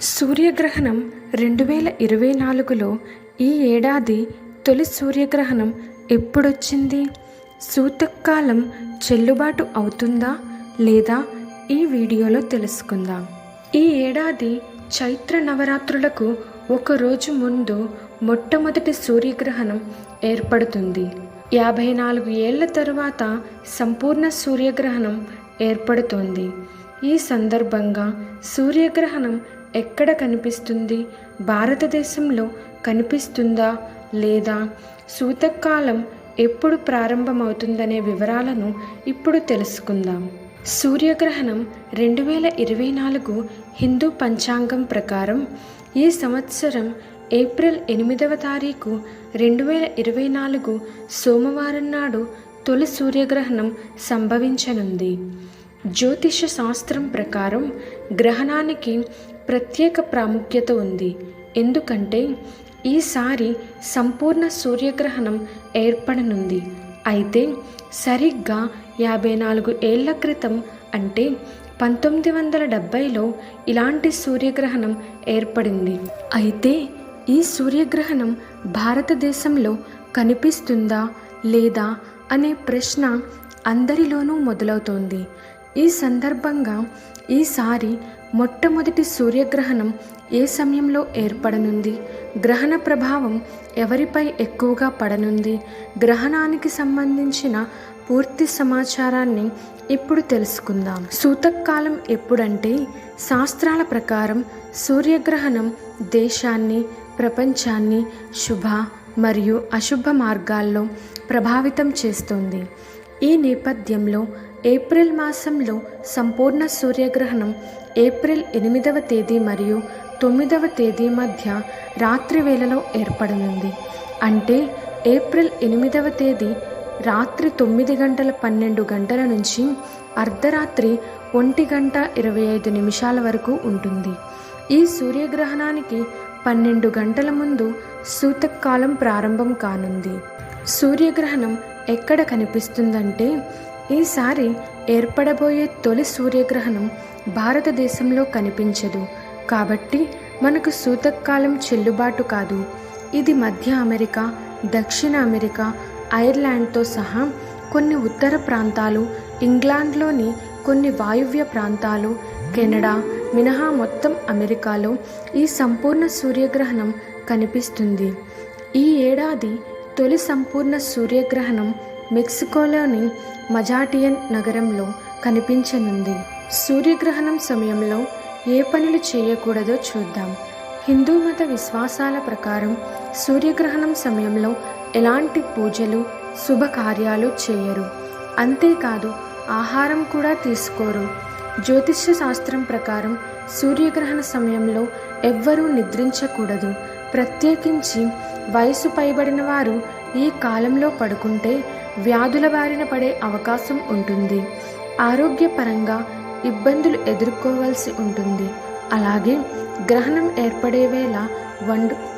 సూర్యగ్రహణం 2024లో ఈ ఏడాది తొలి సూర్యగ్రహణం ఎప్పుడొచ్చింది? సూతకాలం చెల్లుబాటు అవుతుందా లేదా? ఈ వీడియోలో తెలుసుకుందాం. ఈ ఏడాది చైత్ర నవరాత్రులకు ఒకరోజు ముందు మొట్టమొదటి సూర్యగ్రహణం ఏర్పడుతుంది. 54 ఏళ్ల తరువాత సంపూర్ణ సూర్యగ్రహణం ఏర్పడుతోంది. ఈ సందర్భంగా సూర్యగ్రహణం ఎక్కడ కనిపిస్తుంది? భారతదేశంలో కనిపిస్తుందా లేదా? సూతకాలం ఎప్పుడు ప్రారంభమవుతుందనే వివరాలను ఇప్పుడు తెలుసుకుందాం. సూర్యగ్రహణం 2024 హిందూ పంచాంగం ప్రకారం ఈ సంవత్సరం ఏప్రిల్ 8వ తారీఖు 2024 సోమవారం నాడు తొలి సూర్యగ్రహణం సంభవించనుంది. జ్యోతిష శాస్త్రం ప్రకారం గ్రహణానికి ప్రత్యేక ప్రాముఖ్యత ఉంది. ఎందుకంటే ఈసారి సంపూర్ణ సూర్యగ్రహణం ఏర్పడనుంది. అయితే సరిగ్గా 54 ఏళ్ల క్రితం అంటే 1970లో ఇలాంటి సూర్యగ్రహణం ఏర్పడింది. అయితే ఈ సూర్యగ్రహణం భారతదేశంలో కనిపిస్తుందా లేదా అనే ప్రశ్న అందరిలోనూ మొదలవుతోంది. ఈ సందర్భంగా ఈసారి మొట్టమొదటి సూర్యగ్రహణం ఏ సమయంలో ఏర్పడనుంది? గ్రహణ ప్రభావం ఎవరిపై ఎక్కువగా పడనుంది? గ్రహణానికి సంబంధించిన పూర్తి సమాచారాన్ని ఇప్పుడు తెలుసుకుందాం. సూతకాలం ఎప్పుడంటే శాస్త్రాల ప్రకారం సూర్యగ్రహణం దేశాన్ని, ప్రపంచాన్ని శుభ మరియు అశుభ మార్గాల్లో ప్రభావితం చేస్తుంది. ఈ నేపథ్యంలో ఏప్రిల్ మాసంలో సంపూర్ణ సూర్యగ్రహణం ఏప్రిల్ 8వ తేదీ మరియు 9వ తేదీ మధ్య రాత్రి వేళలో ఏర్పడనుంది. అంటే ఏప్రిల్ 8వ తేదీ రాత్రి 9 గంటల 12 గంటల నుంచి అర్ధరాత్రి 1 గంట 25 నిమిషాల వరకు ఉంటుంది. ఈ సూర్యగ్రహణానికి 12 గంటల ముందు సూతకాలం ప్రారంభం కానుంది. సూర్యగ్రహణం ఎక్కడ కనిపిస్తుందంటే ఈసారి ఏర్పడబోయే తొలి సూర్యగ్రహణం భారతదేశంలో కనిపించదు. కాబట్టి మనకు సూతకాలం చెల్లుబాటు కాదు. ఇది మధ్య అమెరికా, దక్షిణ అమెరికా, ఐర్లాండ్తో సహా కొన్ని ఉత్తర ప్రాంతాలు, ఇంగ్లాండ్లోని కొన్ని వాయువ్య ప్రాంతాలు, కెనడా మినహా మొత్తం అమెరికాలో ఈ సంపూర్ణ సూర్యగ్రహణం కనిపిస్తుంది. ఈ ఏడాది తొలి సంపూర్ణ సూర్యగ్రహణం మెక్సికోలోని మజాటియన్ నగరంలో కనిపించనుంది. సూర్యగ్రహణం సమయంలో ఏ పనులు చేయకూడదో చూద్దాం. హిందూ మత విశ్వాసాల ప్రకారం సూర్యగ్రహణం సమయంలో ఎలాంటి పూజలు, శుభకార్యాలు చేయరు. అంతేకాదు ఆహారం కూడా తీసుకోరు. జ్యోతిష్య శాస్త్రం ప్రకారం సూర్యగ్రహణ సమయంలో ఎవ్వరూ నిద్రించకూడదు. ప్రత్యేకించి వయసు పైబడిన వారు ఈ కాలంలో పడుకుంటే వ్యాధుల బారిన పడే అవకాశం ఉంటుంది. ఆరోగ్యపరంగా ఇబ్బందులు ఎదుర్కోవాల్సి ఉంటుంది. అలాగే గ్రహణం ఏర్పడే వేళ